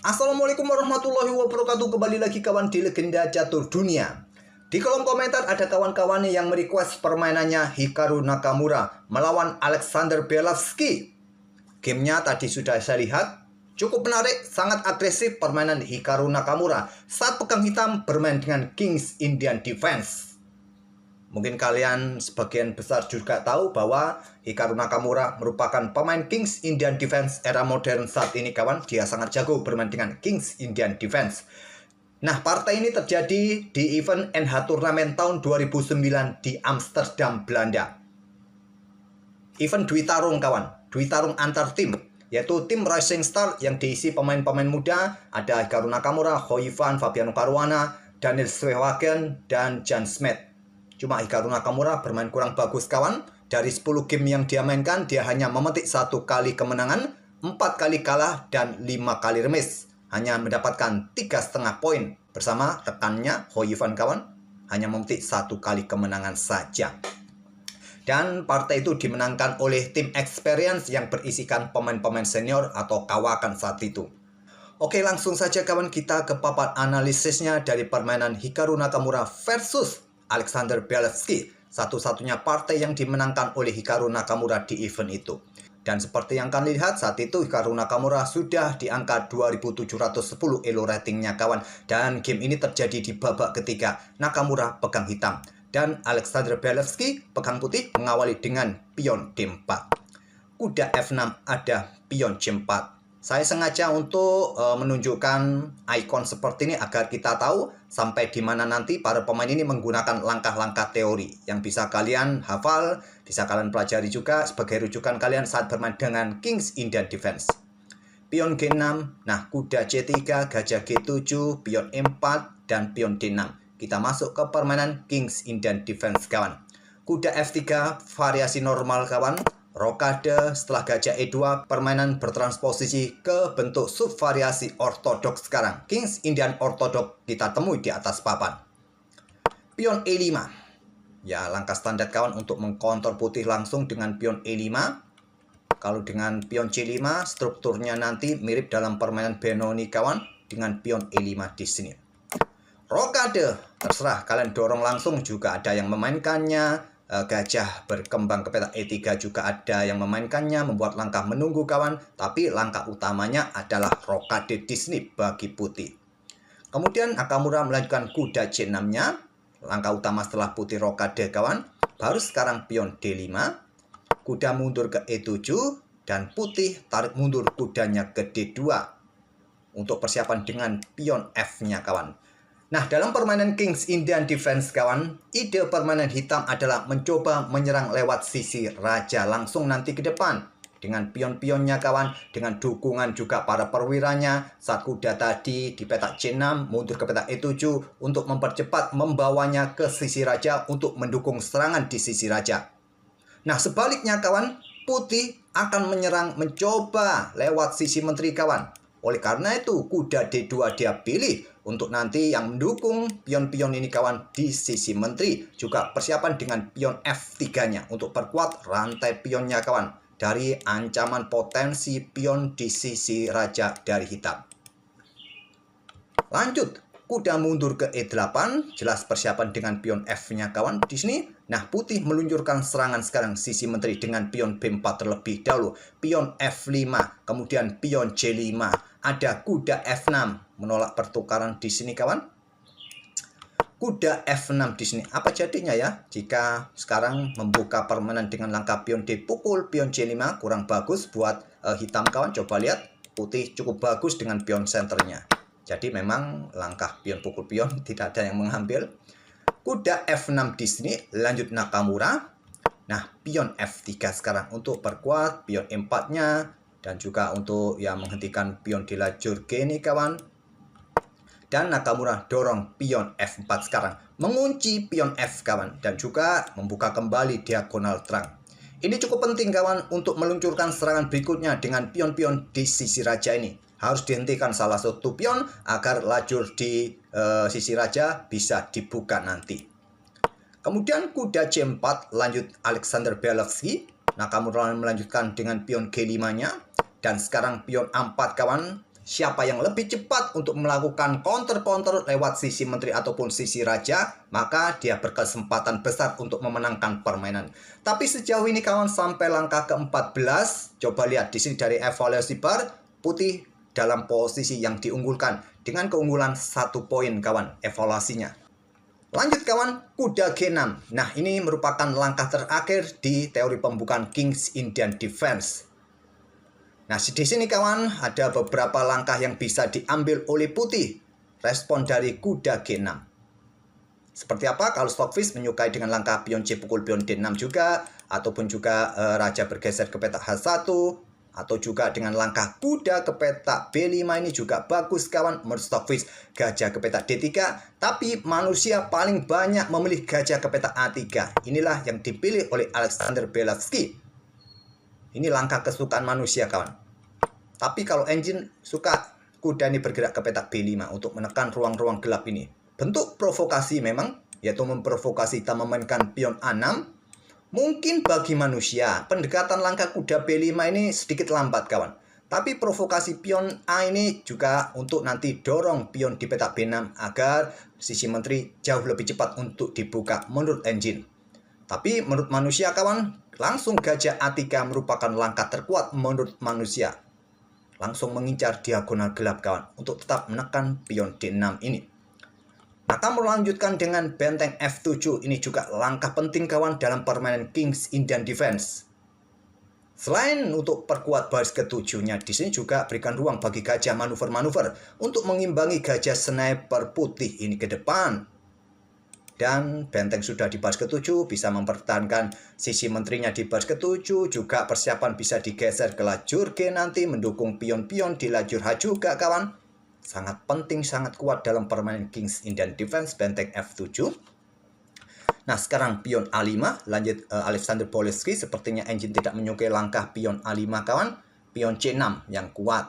Assalamualaikum warahmatullahi wabarakatuh. Kembali lagi kawan di Legenda Catur Dunia. Di kolom komentar ada kawan-kawan yang merequest permainannya Hikaru Nakamura melawan Alexander Belavski. Gamenya tadi sudah saya lihat, cukup menarik, sangat agresif permainan Hikaru Nakamura saat pegang hitam bermain dengan Kings Indian Defense. Mungkin kalian sebagian besar juga tahu bahwa Hikaru Nakamura merupakan pemain Kings Indian Defense era modern saat ini kawan. Dia sangat jago bermain dengan Kings Indian Defense. Nah, partai ini terjadi di event NH Turnamen tahun 2009 di Amsterdam, Belanda. Event Dwi Tarung kawan, Dwi Tarung antar tim, yaitu tim Rising Star yang diisi pemain-pemain muda. Ada Hikaru Nakamura, Hoifan, Fabiano Caruana, Daniel Swewagen, dan Jan Smith. Cuma Hikaru Nakamura bermain kurang bagus kawan. Dari 10 game yang dia mainkan, dia hanya memetik 1 kali kemenangan, 4 kali kalah, dan 5 kali remis. Hanya mendapatkan 3,5 poin. Bersama rekannya Hoifan kawan, hanya memetik 1 kali kemenangan saja. Dan partai itu dimenangkan oleh tim Experience yang berisikan pemain-pemain senior atau kawakan saat itu. Oke, langsung saja kawan kita ke papan analisisnya dari permainan Hikaru Nakamura versus Alexander Belavski, satu-satunya partai yang dimenangkan oleh Hikaru Nakamura di event itu. Dan seperti yang kalian lihat saat itu Hikaru Nakamura sudah di angka 2710 elo ratingnya kawan. Dan game ini terjadi di babak ketiga. Nakamura pegang hitam dan Alexander Belavski pegang putih mengawali dengan pion D4. Kuda F6 ada pion C4. Saya sengaja untuk menunjukkan ikon seperti ini agar kita tahu sampai di mana nanti para pemain ini menggunakan langkah-langkah teori yang bisa kalian hafal, bisa kalian pelajari juga sebagai rujukan kalian saat bermain dengan Kings Indian Defense. Pion G6, nah kuda C3, gajah G7, pion E4, dan pion D6. Kita masuk ke permainan Kings Indian Defense kawan. Kuda F3, variasi normal kawan. Rokade setelah gajah E2, permainan bertransposisi ke bentuk subvariasi ortodoks sekarang. Kings Indian Orthodox kita temui di atas papan. Pion E5. Ya, langkah standar kawan untuk mengkontor putih langsung dengan pion E5. Kalau dengan pion C5, strukturnya nanti mirip dalam permainan Benoni kawan dengan pion E5 di sini. Rokade, terserah kalian dorong langsung, juga ada yang memainkannya. Gajah berkembang ke petak E3 juga ada yang memainkannya, membuat langkah menunggu kawan, tapi langkah utamanya adalah rokade Disney bagi putih. Kemudian Nakamura melanjutkan kuda C6-nya, langkah utama setelah putih rokade kawan. Baru sekarang pion D5, kuda mundur ke E7, dan putih tarik mundur kudanya ke D2 untuk persiapan dengan pion F-nya kawan. Nah, dalam permainan Kings Indian Defense kawan, ide permainan hitam adalah mencoba menyerang lewat sisi raja langsung nanti ke depan. Dengan pion-pionnya kawan, dengan dukungan juga para perwiranya. Saat kuda tadi di petak C6, mundur ke petak E7 untuk mempercepat membawanya ke sisi raja untuk mendukung serangan di sisi raja. Nah, sebaliknya kawan, putih akan menyerang mencoba lewat sisi menteri kawan. Oleh karena itu, kuda D2 dia pilih untuk nanti yang mendukung pion-pion ini kawan di sisi menteri. Juga persiapan dengan pion F3-nya untuk perkuat rantai pionnya kawan dari ancaman potensi pion di sisi raja dari hitam. Lanjut, kuda mundur ke E8, jelas persiapan dengan pion F-nya kawan di sini. Nah, putih meluncurkan serangan sekarang sisi menteri dengan pion B4 terlebih dahulu. Pion F5, kemudian pion C5. Ada kuda F6 menolak pertukaran di sini kawan. Kuda F6 di sini. Apa jadinya ya jika sekarang membuka permainan dengan langkah pion D pukul pion C5 kurang bagus buat hitam kawan. Coba lihat, putih cukup bagus dengan pion senternya. Jadi memang langkah pion pukul pion tidak ada yang mengambil. Kuda F6 di sini, lanjut Nakamura. Nah, pion F3 sekarang untuk perkuat pion E4-nya dan juga untuk ya menghentikan pion di lajur G ini kawan. Dan Nakamura dorong pion F4 sekarang, mengunci pion F kawan dan juga membuka kembali diagonal terang. Ini cukup penting kawan untuk meluncurkan serangan berikutnya dengan pion-pion di sisi raja ini. Harus dihentikan salah satu pion agar lajur di sisi raja bisa dibuka nanti. Kemudian kuda C4 lanjut Alexander Belavski. Nakamura melanjutkan dengan pion G5-nya. Dan sekarang pion A4 kawan. siapa yang lebih cepat untuk melakukan counter-counter lewat sisi menteri ataupun sisi raja, maka dia berkesempatan besar untuk memenangkan permainan. Tapi sejauh ini kawan sampai langkah ke-14, coba lihat di sini dari evaluasi bar, putih dalam posisi yang diunggulkan dengan keunggulan 1 poin kawan evaluasinya. Lanjut kawan, kuda G6. Nah, ini merupakan langkah terakhir di teori pembukaan King's Indian Defense. Nah, di sini kawan, ada beberapa langkah yang bisa diambil oleh putih. Respon dari kuda G6. Seperti apa? Kalau Stockfish menyukai dengan langkah pion C pukul pion D6 juga, ataupun juga raja bergeser ke petak H1, atau juga dengan langkah kuda ke petak B5 ini juga bagus kawan. Menurut Stockfish, gajah ke petak D3, tapi manusia paling banyak memilih gajah ke petak A3. Inilah yang dipilih oleh Alexander Belavsky. Ini langkah kesukaan manusia kawan. Tapi kalau engine suka kuda ini bergerak ke petak B5 untuk menekan ruang-ruang gelap ini. Bentuk provokasi memang, yaitu memprovokasi kita memainkan pion A6. Mungkin bagi manusia, pendekatan langkah kuda B5 ini sedikit lambat kawan. Tapi provokasi pion A ini juga untuk nanti dorong pion di petak B6 agar sisi menteri jauh lebih cepat untuk dibuka menurut engine. Tapi menurut manusia kawan, langsung gajah A3 merupakan langkah terkuat menurut manusia. Langsung mengincar diagonal gelap kawan untuk tetap menekan pion D6 ini. Nah, kamu lanjutkan dengan benteng F7. Ini juga langkah penting kawan dalam permainan King's Indian Defense. Selain untuk perkuat baris ketujuhnya, di sini juga berikan ruang bagi gajah manuver-manuver untuk mengimbangi gajah sniper putih ini ke depan. Dan benteng sudah di baris ke-7, bisa mempertahankan sisi menterinya di baris ke-7. Juga persiapan bisa digeser ke lajur G nanti, mendukung pion-pion di lajur H juga kawan. Sangat penting, sangat kuat dalam permainan King's Indian Defense, benteng F7. Nah, sekarang pion A5, lanjut Alexander Belavsky. Sepertinya engine tidak menyukai langkah pion A5 kawan. Pion C6 yang kuat.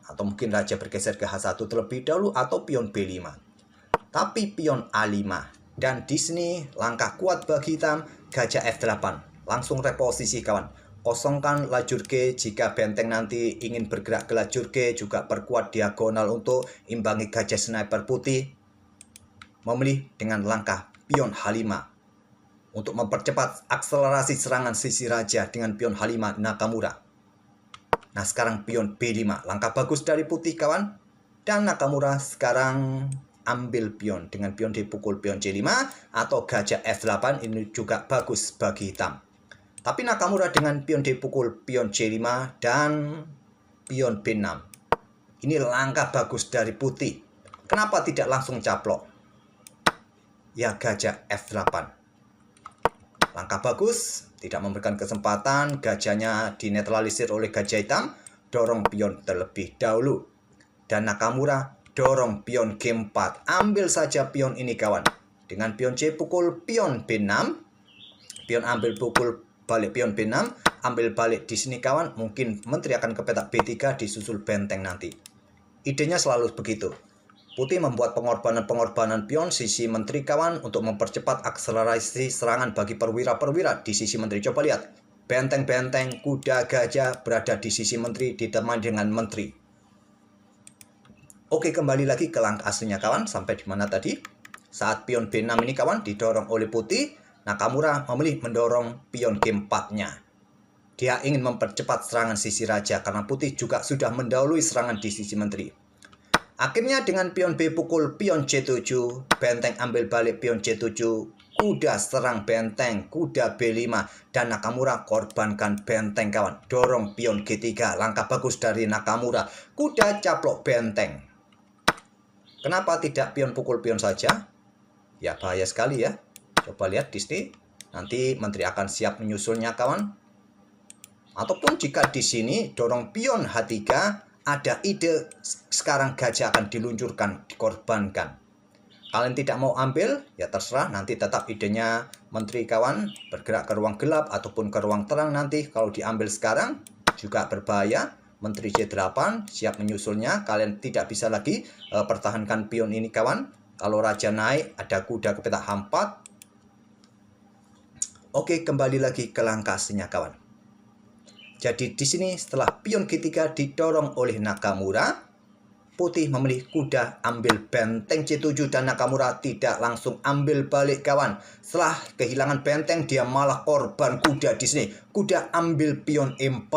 Atau mungkin raja bergeser ke H1 terlebih dahulu, atau pion B5. Tapi pion A5. Dan di sini langkah kuat bagi hitam, gajah F8. Langsung reposisi kawan. Kosongkan lajur G jika benteng nanti ingin bergerak ke lajur G. Juga perkuat diagonal untuk imbangi gajah sniper putih. Memilih dengan langkah pion H5. Untuk mempercepat akselerasi serangan sisi raja dengan pion H5 Nakamura. Nah, sekarang pion B5. Langkah bagus dari putih kawan. Dan Nakamura sekarang ambil pion dengan pion dipukul pion C5 atau gajah F8 ini juga bagus bagi hitam. Tapi Nakamura dengan pion dipukul pion C5 dan pion B6. Ini langkah bagus dari putih. Kenapa tidak langsung caplok? Ya, gajah F8. Langkah bagus, tidak memberikan kesempatan, gajahnya dinetralisir oleh gajah hitam, dorong pion terlebih dahulu. Dan Nakamura dorong pion G4. Ambil saja pion ini kawan. Dengan pion C pukul pion B6. Pion ambil pukul balik pion B6. Ambil balik di sini kawan. Mungkin menteri akan ke petak B3 disusul benteng nanti. Idenya selalu begitu. Putih membuat pengorbanan-pengorbanan pion sisi menteri kawan untuk mempercepat akselerasi serangan bagi perwira-perwira di sisi menteri. Coba lihat. Benteng-benteng, kuda, gajah berada di sisi menteri ditemani dengan menteri. Oke, kembali lagi ke langkah aslinya kawan. Sampai di mana tadi? Saat pion B6 ini kawan didorong oleh putih, Nakamura memilih mendorong pion G4-nya. Dia ingin mempercepat serangan sisi raja karena putih juga sudah mendahului serangan di sisi menteri. Akhirnya dengan pion B pukul pion C7, benteng ambil balik pion C7, kuda serang benteng, kuda B5, dan Nakamura korbankan benteng kawan. Dorong pion G3, langkah bagus dari Nakamura. Kuda caplok benteng. Kenapa tidak pion pukul pion saja? Ya, bahaya sekali ya. Coba lihat di sini. Nanti menteri akan siap menyusulnya kawan. Ataupun jika di sini dorong pion H3, ada ide sekarang gajah akan diluncurkan, dikorbankan. Kalian tidak mau ambil, ya terserah. Nanti tetap idenya menteri kawan bergerak ke ruang gelap ataupun ke ruang terang nanti. Kalau diambil sekarang juga berbahaya. Menteri C8 siap menyusulnya. Kalian tidak bisa lagi pertahankan pion ini kawan. Kalau raja naik ada kuda ke petak H4. Oke, kembali lagi ke langkah aslinya kawan. Jadi di sini setelah pion G3 didorong oleh Nakamura, Putih memilih kuda ambil benteng C7 dan Nakamura tidak langsung ambil balik kawan. Setelah kehilangan benteng dia malah korban kuda di sini. Kuda ambil pion E4.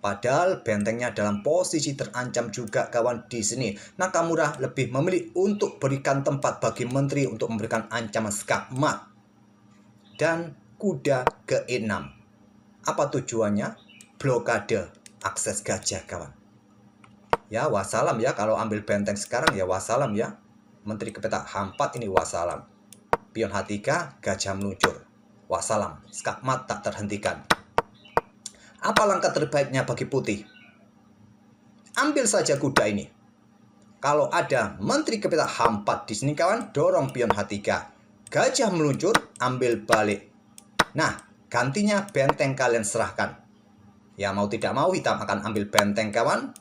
Padahal bentengnya dalam posisi terancam juga kawan di sini. Nakamura lebih memilih untuk berikan tempat bagi menteri untuk memberikan ancaman skakmat. Dan kuda ke E6. Apa tujuannya? Blokade akses gajah kawan. Ya wassalam ya, kalau ambil benteng sekarang ya wassalam ya. Menteri ke petak H4 ini wassalam. Pion H3 gajah meluncur. Wassalam, skakmat tak terhentikan. Apa langkah terbaiknya bagi putih? Ambil saja kuda ini. Kalau ada menteri ke petak H4 di sini kawan, dorong pion H3. Gajah meluncur, ambil balik. Nah, gantinya benteng kalian serahkan. Ya mau tidak mau hitam akan ambil benteng kawan.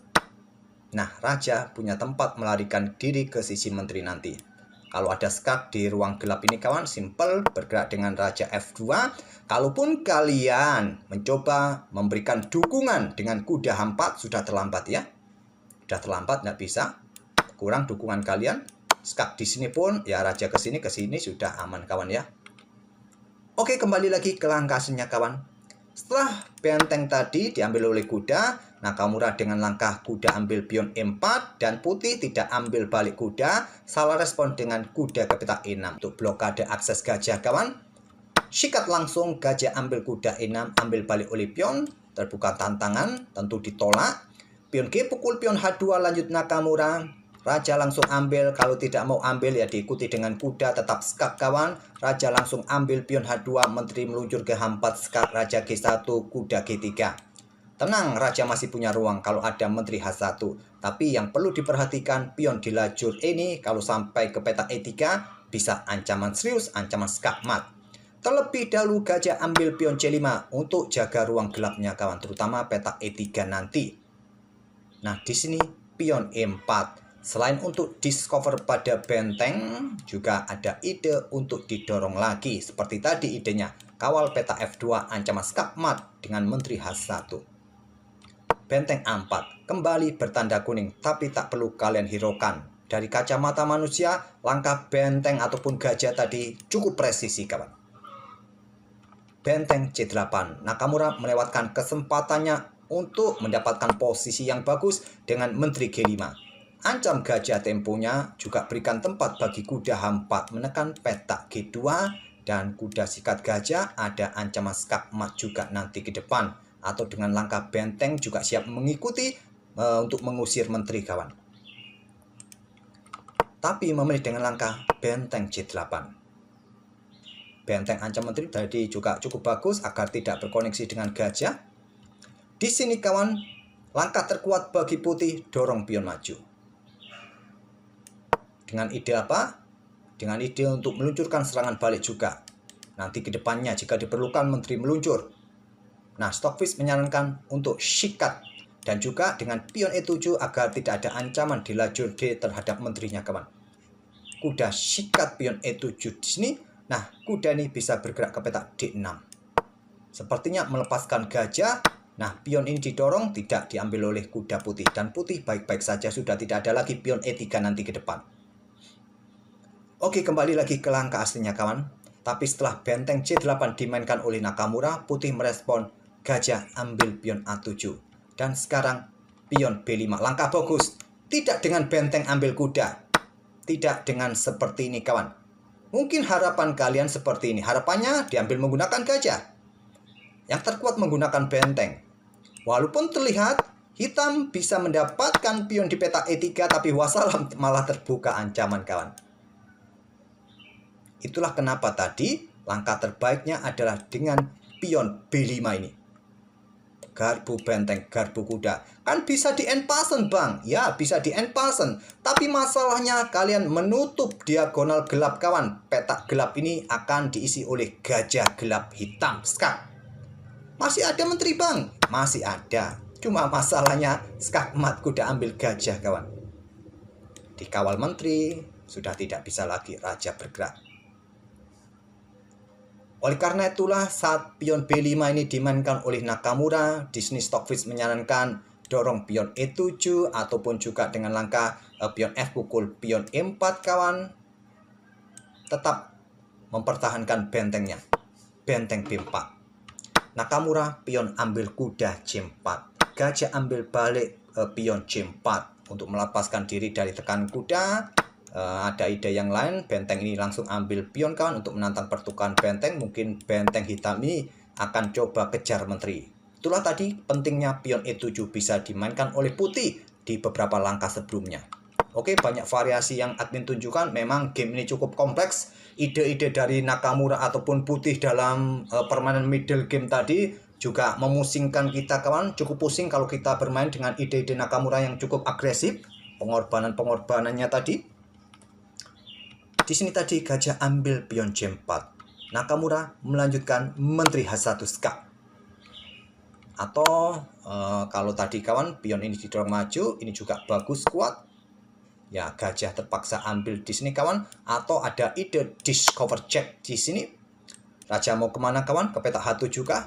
Nah, raja punya tempat melarikan diri ke sisi menteri nanti. Kalau ada skak di ruang gelap ini kawan, simple bergerak dengan raja F2. Kalaupun kalian mencoba memberikan dukungan dengan kuda H4, sudah terlambat ya. Sudah terlambat, nggak bisa. Kurang dukungan kalian. Skak di sini pun, ya raja ke sini sudah aman kawan ya. Oke, kembali lagi ke langkah selanjutnya kawan. Setelah benteng tadi diambil oleh kuda, Nakamura dengan langkah kuda ambil pion E4 dan putih tidak ambil balik kuda, salah respon dengan kuda ke petak E6 untuk blokade akses gajah kawan. Sikat langsung gajah ambil kuda E6, ambil balik oleh pion, terbuka tantangan, tentu ditolak. Pion G pukul pion H2 lanjut Nakamura. Raja langsung ambil, kalau tidak mau ambil ya diikuti dengan kuda tetap skak kawan. Raja langsung ambil pion H2, menteri meluncur ke H4 skak, raja G1, kuda G3. Tenang, raja masih punya ruang kalau ada menteri H1. Tapi yang perlu diperhatikan, pion di lajur ini kalau sampai ke petak E3 bisa ancaman serius, ancaman skakmat. Terlebih dahulu gajah ambil pion C5 untuk jaga ruang gelapnya kawan, terutama petak E3 nanti. Nah, di sini pion E4. Selain untuk discover pada benteng, juga ada ide untuk didorong lagi. Seperti tadi idenya, kawal peta F2 ancaman skakmat dengan menteri H1. Benteng A4, kembali bertanda kuning, tapi tak perlu kalian hiraukan. Dari kacamata manusia, langkah benteng ataupun gajah tadi cukup presisi kawan. Benteng C8, Nakamura melewatkan kesempatannya untuk mendapatkan posisi yang bagus dengan menteri G5. Ancam gajah temponya, juga berikan tempat bagi kuda H4 menekan petak G2 dan kuda sikat gajah ada ancaman skakmat juga nanti ke depan. Atau dengan langkah benteng juga siap mengikuti untuk mengusir menteri kawan. Tapi memilih dengan langkah benteng C8. Benteng ancam menteri tadi juga cukup bagus agar tidak berkoneksi dengan gajah. Di sini kawan, langkah terkuat bagi putih dorong pion maju. Dengan ide apa? Dengan ide untuk meluncurkan serangan balik juga. Nanti ke depannya jika diperlukan menteri meluncur. Nah, Stockfish menyarankan untuk sikat dan juga dengan pion E7 agar tidak ada ancaman di lajur D terhadap menterinya kawan. Kuda sikat pion E7 di sini. Nah, kuda ini bisa bergerak ke petak D6. Sepertinya melepaskan gajah. Nah, pion ini didorong tidak diambil oleh kuda putih. Dan putih baik-baik saja, sudah tidak ada lagi pion E3 nanti ke depan. Oke, kembali lagi ke langkah aslinya kawan. Tapi setelah benteng C8 dimainkan oleh Nakamura, putih merespon gajah ambil pion A7. Dan sekarang pion B5. Langkah bagus. Tidak dengan benteng ambil kuda. Tidak dengan seperti ini kawan. Mungkin harapan kalian seperti ini. Harapannya diambil menggunakan gajah. Yang terkuat menggunakan benteng. Walaupun terlihat hitam bisa mendapatkan pion di petak E3, tapi wassalam malah terbuka ancaman kawan. Itulah kenapa tadi langkah terbaiknya adalah dengan pion B5 ini. Garbu benteng, garbu kuda. Kan bisa di end pasen bang. Ya bisa di end pasen. Tapi masalahnya kalian menutup diagonal gelap kawan. Petak gelap ini akan diisi oleh gajah gelap hitam skak. Masih ada menteri bang? Masih ada. Cuma masalahnya skakmat kuda ambil gajah kawan. Dikawal menteri, sudah tidak bisa lagi raja bergerak. Oleh karena itulah saat pion B5 ini dimainkan oleh Nakamura, Disney Stockfish menyarankan dorong pion E7 ataupun juga dengan langkah pion F pukul pion E4 kawan, tetap mempertahankan bentengnya, benteng B4. Nakamura pion ambil kuda C4, gajah ambil balik pion C4 untuk melepaskan diri dari tekanan kuda. Ada ide yang lain, benteng ini langsung ambil pion kawan untuk menantang pertukaran benteng. Mungkin benteng hitam ini akan coba kejar menteri. Itulah tadi pentingnya pion E7 bisa dimainkan oleh putih di beberapa langkah sebelumnya. Oke, banyak variasi yang admin tunjukkan. Memang game ini cukup kompleks. Ide-ide dari Nakamura ataupun putih dalam permainan middle game tadi juga memusingkan kita kawan. Cukup pusing kalau kita bermain dengan ide-ide Nakamura yang cukup agresif. Pengorbanannya tadi. Di sini tadi gajah ambil pion C4. Nakamura melanjutkan menteri H1 skak. Atau kalau tadi kawan pion ini didorong maju, ini juga bagus kuat. Ya, gajah terpaksa ambil di sini kawan. Atau ada ide discover check di sini. Raja mau kemana kawan? Ke petak H7 juga.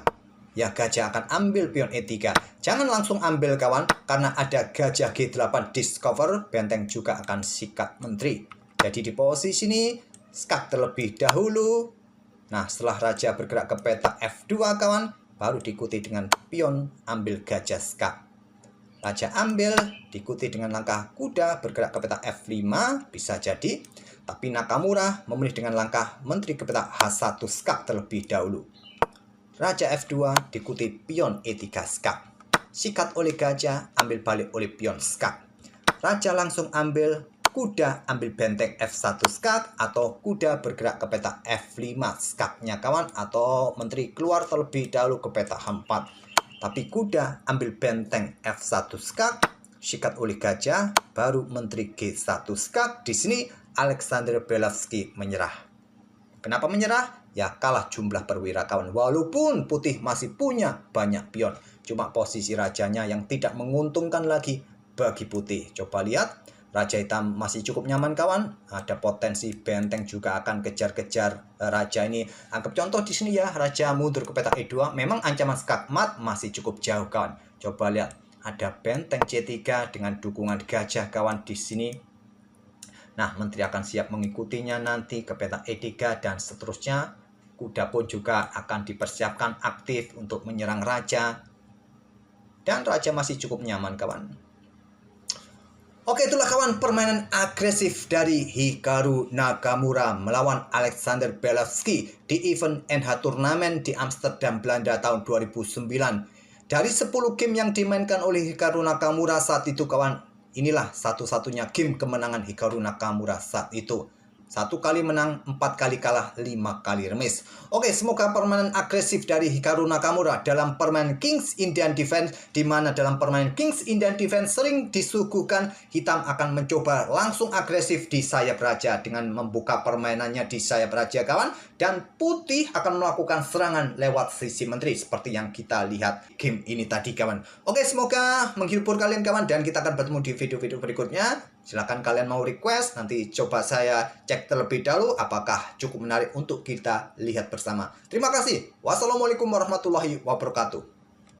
Ya, gajah akan ambil pion E3. Jangan langsung ambil kawan, karena ada gajah G8 discover, benteng juga akan sikat menteri. Jadi di posisi ini, skak terlebih dahulu. Nah, setelah raja bergerak ke petak F2 kawan, baru diikuti dengan pion ambil gajah skak. Raja ambil, diikuti dengan langkah kuda bergerak ke petak F5, bisa jadi. Tapi Nakamura memilih dengan langkah menteri ke petak H1 skak terlebih dahulu. Raja F2 diikuti pion E3 skak. Sikat oleh gajah, ambil balik oleh pion skak. Raja langsung ambil, kuda ambil benteng F1 skak, atau kuda bergerak ke petak F5 skaknya kawan, atau menteri keluar terlebih dahulu ke petak H4. Tapi kuda ambil benteng F1 skak, sikat oleh gajah, baru menteri G1 skak. Di sini Alexander Belavsky menyerah. Kenapa menyerah? Ya, kalah jumlah perwira kawan. Walaupun putih masih punya banyak pion, cuma posisi rajanya yang tidak menguntungkan lagi bagi putih. Coba lihat. Raja hitam masih cukup nyaman kawan. Ada potensi benteng juga akan kejar-kejar raja ini. Anggap contoh di sini ya, raja mundur ke petak E2. Memang ancaman skak mat masih cukup jauh kawan. Coba lihat, ada benteng C3 dengan dukungan gajah kawan di sini. Nah, menteri akan siap mengikutinya nanti ke petak E3 dan seterusnya. Kuda pun juga akan dipersiapkan aktif untuk menyerang raja. Dan raja masih cukup nyaman kawan. Oke, itulah kawan permainan agresif dari Hikaru Nakamura melawan Alexander Belavsky di event NH Turnamen di Amsterdam, Belanda tahun 2009. Dari 10 game yang dimainkan oleh Hikaru Nakamura saat itu kawan, inilah satu-satunya game kemenangan Hikaru Nakamura saat itu. 1 kali menang, 4 kali kalah, 5 kali remis. Oke, semoga permainan agresif dari Hikaru Nakamura dalam permainan Kings Indian Defense, di mana dalam permainan Kings Indian Defense sering disuguhkan hitam akan mencoba langsung agresif di sayap raja dengan membuka permainannya di sayap raja kawan, dan putih akan melakukan serangan lewat sisi menteri seperti yang kita lihat game ini tadi kawan. Oke, semoga menghibur kalian kawan, dan kita akan bertemu di video-video berikutnya. Silahkan kalian mau request, nanti coba saya cek terlebih dahulu apakah cukup menarik untuk kita lihat bersama. Terima kasih. Wassalamualaikum warahmatullahi wabarakatuh.